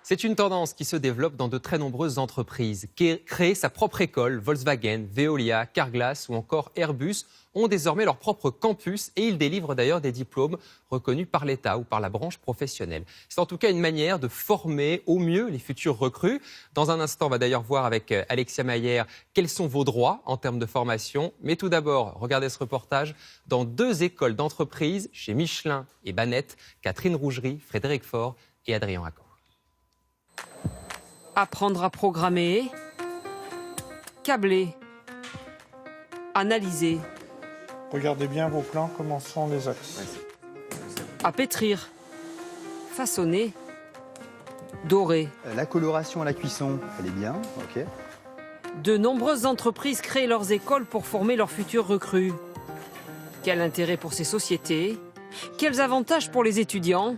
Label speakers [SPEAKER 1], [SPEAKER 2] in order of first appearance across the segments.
[SPEAKER 1] C'est une tendance qui se développe dans de très nombreuses entreprises. Créer sa propre école, Volkswagen, Veolia, Carglass ou encore Airbus ont désormais leur propre campus et ils délivrent d'ailleurs des diplômes reconnus par l'État ou par la branche professionnelle. C'est en tout cas une manière de former au mieux les futurs recrues. Dans un instant, on va d'ailleurs voir avec Alexia Maillère quels sont vos droits en termes de formation. Mais tout d'abord, regardez ce reportage dans 2 écoles d'entreprise chez Michelin et Banette, Catherine Rougerie, Frédéric Faure et Adrien Acco.
[SPEAKER 2] Apprendre à programmer, câbler, analyser.
[SPEAKER 3] Regardez bien vos plans, comment sont les axes.
[SPEAKER 2] À pétrir, façonner, dorer.
[SPEAKER 4] La coloration à la cuisson, elle est bien, ok.
[SPEAKER 2] De nombreuses entreprises créent leurs écoles pour former leurs futurs recrues. Quel intérêt pour ces sociétés? Quels avantages pour les étudiants?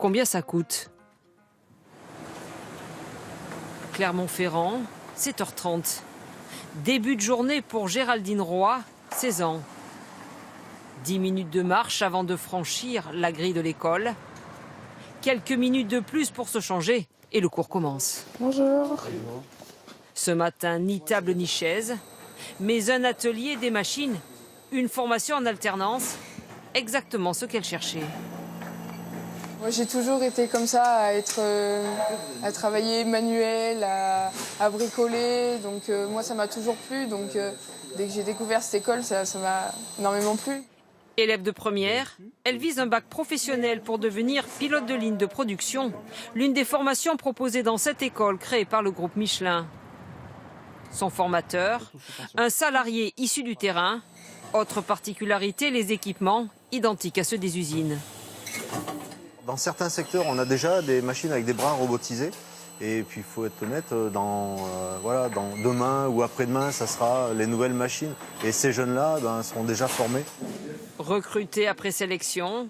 [SPEAKER 2] Combien ça coûte? Clermont-Ferrand, 7h30. Début de journée pour Géraldine Roy, 16 ans. 10 minutes de marche avant de franchir la grille de l'école. Quelques minutes de plus pour se changer et le cours commence.
[SPEAKER 5] Bonjour.
[SPEAKER 2] Ce matin, ni table ni chaise, mais un atelier, des machines, une formation en alternance, exactement ce qu'elle cherchait.
[SPEAKER 5] Moi, j'ai toujours été comme ça, à travailler manuel, à bricoler. Donc moi, ça m'a toujours plu. Donc dès que j'ai découvert cette école, ça m'a énormément plu.
[SPEAKER 2] Élève de première, elle vise un bac professionnel pour devenir pilote de ligne de production, l'une des formations proposées dans cette école créée par le groupe Michelin. Son formateur, un salarié issu du terrain. Autre particularité, les équipements identiques à ceux des usines.
[SPEAKER 6] Dans certains secteurs, on a déjà des machines avec des bras robotisés. Et puis, il faut être honnête, dans demain ou après-demain, ça sera les nouvelles machines. Et ces jeunes-là seront déjà formés.
[SPEAKER 2] Recrutés après sélection,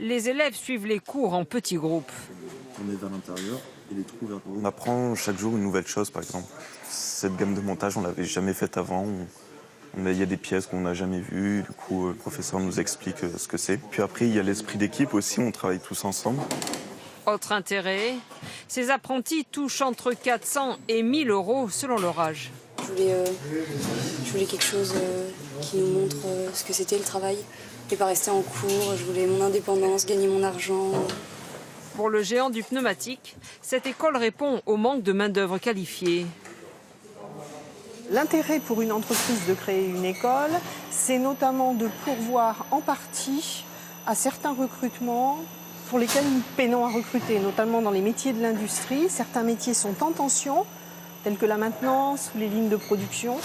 [SPEAKER 2] les élèves suivent les cours en petits groupes.
[SPEAKER 7] On est vers l'intérieur et les trous vers le haut. On apprend chaque jour une nouvelle chose, par exemple. Cette gamme de montage, on ne l'avait jamais faite avant. Il y a des pièces qu'on n'a jamais vues, du coup le professeur nous explique ce que c'est. Puis après il y a l'esprit d'équipe aussi, on travaille tous ensemble.
[SPEAKER 2] Autre intérêt, ces apprentis touchent entre 400 et 1000 euros selon leur âge.
[SPEAKER 8] Je voulais quelque chose qui nous montre ce que c'était le travail et pas rester en cours. Je voulais mon indépendance, gagner mon argent.
[SPEAKER 2] Pour le géant du pneumatique, cette école répond au manque de main-d'œuvre qualifiée.
[SPEAKER 9] L'intérêt pour une entreprise de créer une école, c'est notamment de pourvoir en partie à certains recrutements pour lesquels nous peinons à recruter, notamment dans les métiers de l'industrie. Certains métiers sont en tension, tels que la maintenance ou les lignes de production.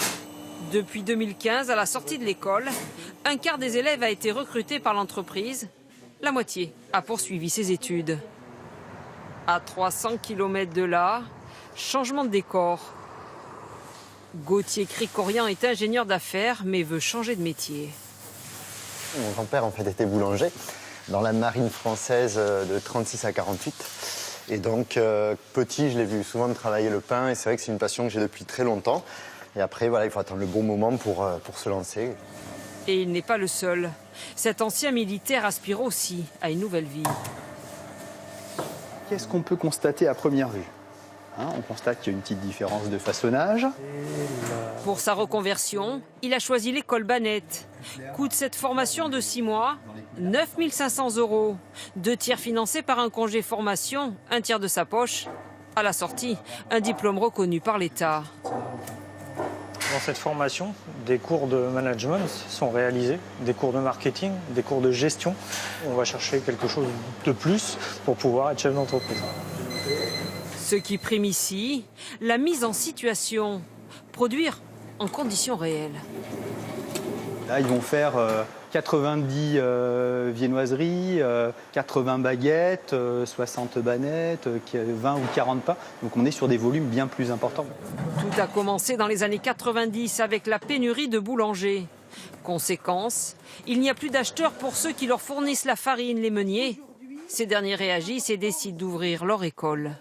[SPEAKER 2] Depuis 2015, à la sortie de l'école, un quart des élèves a été recruté par l'entreprise. La moitié a poursuivi ses études. À 300 km de là, changement de décor. Gauthier Cricorian est ingénieur d'affaires, mais veut changer de métier.
[SPEAKER 4] Mon grand-père, en fait, était boulanger dans la marine française de 36 à 48. Et donc, petit, je l'ai vu souvent travailler le pain. Et c'est vrai que c'est une passion que j'ai depuis très longtemps. Et après, voilà, il faut attendre le bon moment pour se lancer.
[SPEAKER 2] Et il n'est pas le seul. Cet ancien militaire aspire aussi à une nouvelle vie.
[SPEAKER 10] Qu'est-ce qu'on peut constater à première vue ? On constate qu'il y a une petite différence de façonnage.
[SPEAKER 2] Pour sa reconversion, il a choisi l'école Banette. Coût de cette formation de 6 mois, 9 500 euros. 2 tiers financés par un congé formation, 1 tiers de sa poche. À la sortie, un diplôme reconnu par l'État.
[SPEAKER 3] Dans cette formation, des cours de management sont réalisés, des cours de marketing, des cours de gestion. On va chercher quelque chose de plus pour pouvoir être chef d'entreprise.
[SPEAKER 2] Ce qui prime ici, la mise en situation, produire en conditions réelles.
[SPEAKER 10] Là, ils vont faire 90 viennoiseries, 80 baguettes, 60 banettes, 20 ou 40 pains. Donc on est sur des volumes bien plus importants.
[SPEAKER 2] Tout a commencé dans les années 90 avec la pénurie de boulangers. Conséquence, il n'y a plus d'acheteurs pour ceux qui leur fournissent la farine, les meuniers. Ces derniers réagissent et décident d'ouvrir leur école.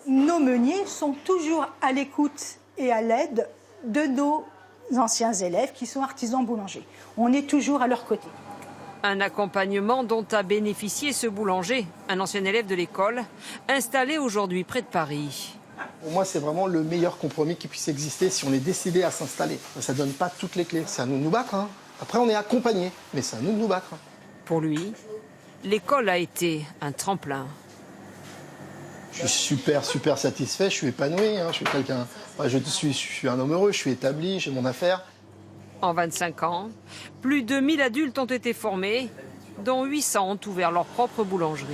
[SPEAKER 11] Nos meuniers sont toujours à l'écoute et à l'aide de nos anciens élèves qui sont artisans boulangers. On est toujours à leur côté.
[SPEAKER 2] Un accompagnement dont a bénéficié ce boulanger, un ancien élève de l'école, installé aujourd'hui près de Paris.
[SPEAKER 12] Pour moi, c'est vraiment le meilleur compromis qui puisse exister si on est décidé à s'installer. Ça ne donne pas toutes les clés. C'est à nous de nous battre. Hein. Après, on est accompagnés, mais c'est à nous de nous battre.
[SPEAKER 2] Pour lui, l'école a été un tremplin.
[SPEAKER 12] Je suis super satisfait, je suis épanoui. Hein. Je suis quelqu'un. Je suis un homme heureux, je suis établi, j'ai mon affaire.
[SPEAKER 2] En 25 ans, plus de 1000 adultes ont été formés, dont 800 ont ouvert leur propre boulangerie.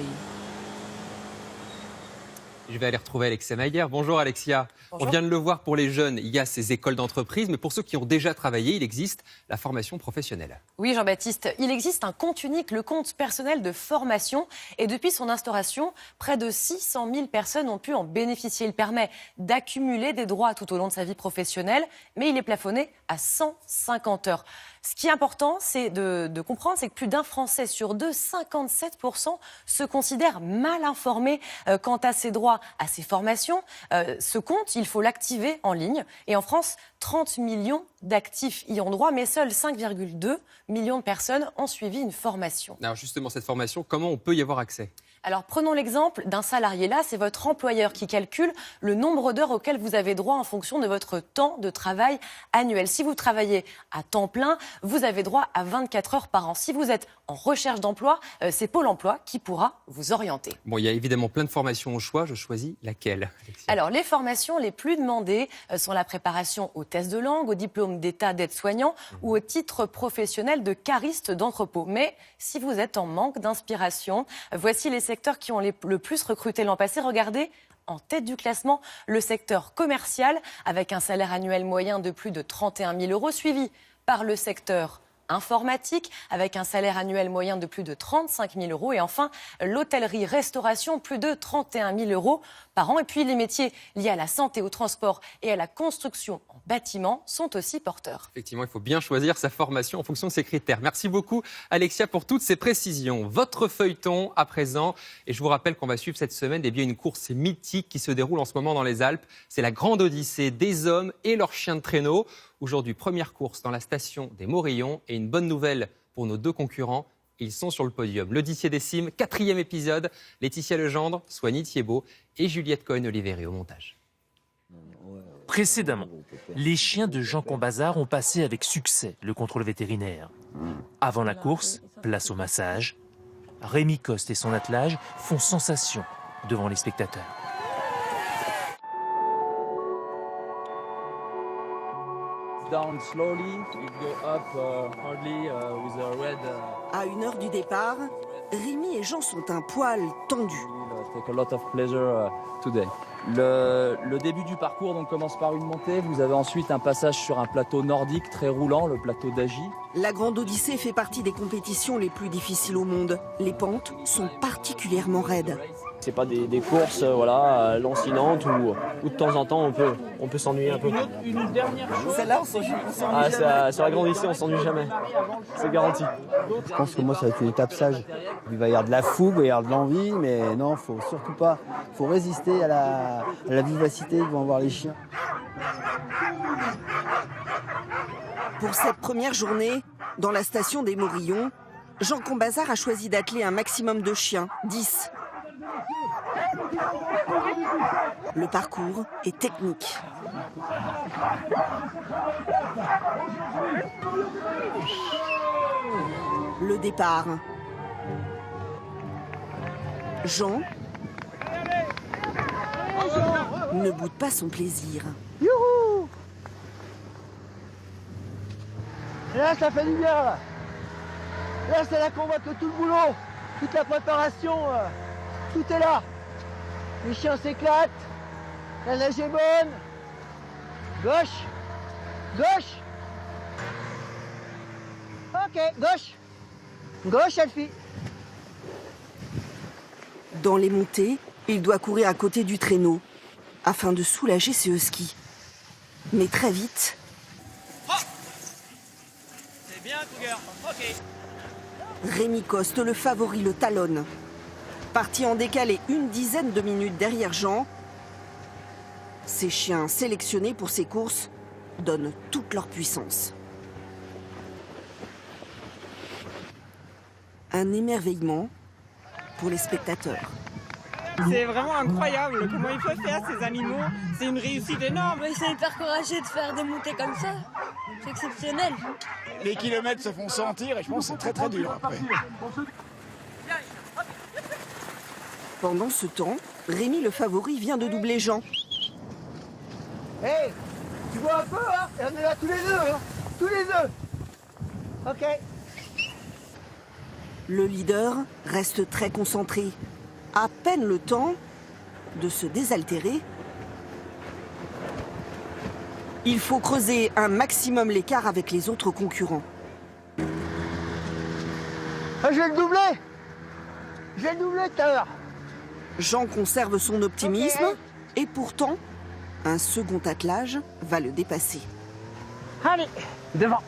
[SPEAKER 1] Je vais aller retrouver Alexia Mayer. Bonjour Alexia.
[SPEAKER 13] Bonjour.
[SPEAKER 1] On vient de le voir, pour les jeunes, il y a ces écoles d'entreprise, mais pour ceux qui ont déjà travaillé, il existe la formation professionnelle.
[SPEAKER 13] Oui, Jean-Baptiste, il existe un compte unique, le compte personnel de formation. Et depuis son instauration, près de 600 000 personnes ont pu en bénéficier. Il permet d'accumuler des droits tout au long de sa vie professionnelle, mais il est plafonné à 150 heures. Ce qui est important, c'est de comprendre, c'est que plus d'un Français sur deux, 57%, se considère mal informé quant à ses droits, à ses formations. Ce compte, il faut l'activer en ligne. Et en France, 30 millions d'actifs y ont droit, mais seuls 5,2 millions de personnes ont suivi une formation.
[SPEAKER 1] Alors justement, cette formation, comment on peut y avoir accès ?
[SPEAKER 13] Alors prenons l'exemple d'un salarié. Là, c'est votre employeur qui calcule le nombre d'heures auxquelles vous avez droit en fonction de votre temps de travail annuel. Si vous travaillez à temps plein, vous avez droit à 24 heures par an. Si vous êtes en recherche d'emploi, c'est Pôle emploi qui pourra vous orienter.
[SPEAKER 1] Bon, il y a évidemment plein de formations au choix. Je choisis laquelle, Alexia ?
[SPEAKER 13] Alors, les formations les plus demandées sont la préparation aux tests de langue, au diplôme d'état d'aide-soignant ou au titre professionnel de cariste d'entrepôt. Mais si vous êtes en manque d'inspiration, voici les secteurs qui ont le plus recruté l'an passé. Regardez, en tête du classement, le secteur commercial avec un salaire annuel moyen de plus de 31 000 euros, suivi par le secteur informatique avec un salaire annuel moyen de plus de 35 000 euros et enfin l'hôtellerie-restauration, plus de 31 000 euros par an. Et puis les métiers liés à la santé, au transport et à la construction en bâtiment sont aussi porteurs.
[SPEAKER 1] Effectivement, il faut bien choisir sa formation en fonction de ses critères. Merci beaucoup Alexia pour toutes ces précisions. Votre feuilleton à présent, et je vous rappelle qu'on va suivre cette semaine une course mythique qui se déroule en ce moment dans les Alpes. C'est la grande odyssée des hommes et leurs chiens de traîneau. Aujourd'hui, première course dans la station des Morillons. Et une bonne nouvelle pour nos deux concurrents, ils sont sur le podium. L'Odyssée des cimes, 4e épisode. Laetitia Legendre, Soigny Thiebaud et Juliette Cohen-Oliveri au montage.
[SPEAKER 14] Précédemment, les chiens de Jean Combazard ont passé avec succès le contrôle vétérinaire. Avant la course, place au massage. Rémi Coste et son attelage font sensation devant les spectateurs.
[SPEAKER 15] Down slowly, it go up hardly with a red.
[SPEAKER 16] À 1 heure du départ, Rémi et Jean sont un poil tendus.
[SPEAKER 15] Take a lot of pleasure today. Le début du parcours donc commence par une montée. Vous avez ensuite un passage sur un plateau nordique très roulant, le plateau d'Agi.
[SPEAKER 16] La Grande Odyssée fait partie des compétitions les plus difficiles au monde. Les pentes sont particulièrement raides.
[SPEAKER 17] C'est pas des courses lancinantes où de temps en temps on peut s'ennuyer un peu.
[SPEAKER 15] Une dernière chose.
[SPEAKER 16] Celle-là, on s'ennuie.
[SPEAKER 17] Sur la Grande Odyssée, on s'ennuie jamais. C'est garanti.
[SPEAKER 18] Je pense que moi, ça va être une étape sage. Il va y avoir de la fougue, il va y avoir de l'envie, mais non, faut surtout pas. Faut résister à la vivacité que vont avoir les chiens.
[SPEAKER 16] Pour cette première journée, dans la station des Morillons, Jean Combazard a choisi d'atteler un maximum de chiens, 10. Le parcours est technique. Le départ. Jean ne boude pas son plaisir.
[SPEAKER 18] Youhou! Et là, ça fait du bien, là. Là, c'est là qu'on voit que tout le boulot, toute la préparation, tout est là. Les chiens s'éclatent, la neige est bonne. Gauche, gauche. Ok, gauche. Gauche, Alfie.
[SPEAKER 16] Dans les montées, il doit courir à côté du traîneau afin de soulager ses huskies. Mais très vite...
[SPEAKER 19] C'est bien, Cougar. Ok.
[SPEAKER 16] Rémi Coste, le favori, le talonne. Parti en décalé une dizaine de minutes derrière Jean, ces chiens sélectionnés pour ces courses donnent toute leur puissance. Un émerveillement pour les spectateurs.
[SPEAKER 20] C'est vraiment incroyable comment ils peuvent faire ces animaux. C'est une réussite énorme.
[SPEAKER 21] Ils sont hyper courageux de faire des montées comme ça. C'est exceptionnel.
[SPEAKER 22] Les kilomètres se font sentir et je pense que c'est très très dur après.
[SPEAKER 16] Pendant ce temps, Rémi le favori vient de doubler Jean.
[SPEAKER 18] Hey, tu vois un peu, hein? Et on est là tous les deux, hein? Tous les deux. Ok.
[SPEAKER 16] Le leader reste très concentré. À peine le temps de se désaltérer. Il faut creuser un maximum l'écart avec les autres concurrents.
[SPEAKER 18] Ah, je vais le doubler. Je vais le doubler tout à l'heure.
[SPEAKER 16] Jean conserve son optimisme et pourtant, un second attelage va le dépasser.
[SPEAKER 18] Allez, devant.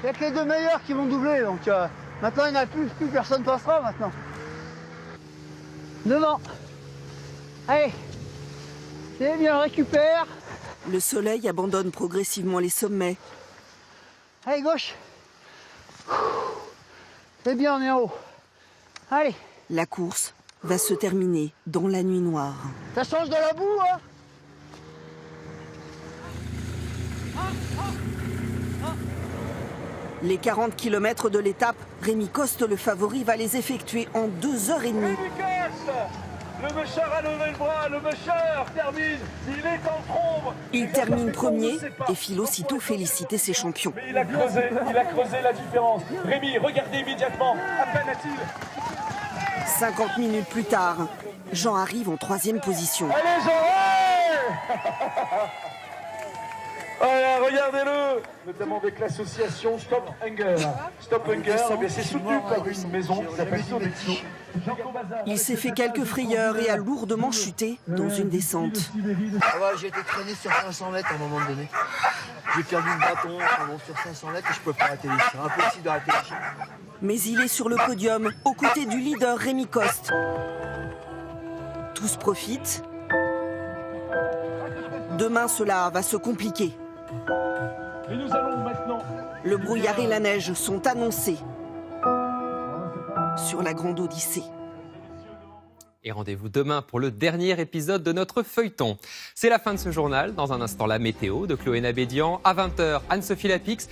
[SPEAKER 18] Il n'y a que les deux meilleurs qui vont doubler, donc maintenant il n'y en a plus personne passera maintenant. Devant. Allez, c'est bien, on récupère.
[SPEAKER 16] Le soleil abandonne progressivement les sommets.
[SPEAKER 18] Allez, gauche. C'est bien, on est en haut. Allez.
[SPEAKER 16] La course va se terminer dans la nuit noire.
[SPEAKER 18] Ça change de la boue, hein?
[SPEAKER 16] Les 40 km de l'étape, Rémi Coste, le favori, va les effectuer en 2h30.
[SPEAKER 23] Le mouchard a levé le bras, le mouchard termine, il est en trombe.
[SPEAKER 16] Il termine premier et file aussitôt féliciter ses champions.
[SPEAKER 23] Mais il a creusé la différence. Rémi, regardez immédiatement, à peine a-t-il.
[SPEAKER 16] 50 minutes plus tard, Jean arrive en 3e position.
[SPEAKER 23] Allez Jean, voilà, regardez-le, notamment avec l'association Stop Hunger. Stop Hunger, c'est soutenu par une maison qui s'appelle Sodexo.
[SPEAKER 16] Il s'est fait quelques frayeurs et a lourdement chuté dans une descente.
[SPEAKER 18] Ah ouais, j'ai été traîné sur 500 mètres à un moment donné. J'ai perdu le bâton sur 500 mètres et je peux pas arrêter les chiens. Impossible d'arrêter les chiens.
[SPEAKER 16] Mais il est sur le podium, aux côtés du leader Rémi Coste. Tous profitent. Demain, cela va se compliquer.
[SPEAKER 23] Et nous allons maintenant...
[SPEAKER 16] Le brouillard et la neige sont annoncés sur la Grande Odyssée.
[SPEAKER 1] Et rendez-vous demain pour le dernier épisode de notre feuilleton. C'est la fin de ce journal. Dans un instant, la météo de Chloé Nabédian. À 20h, Anne-Sophie Lapix.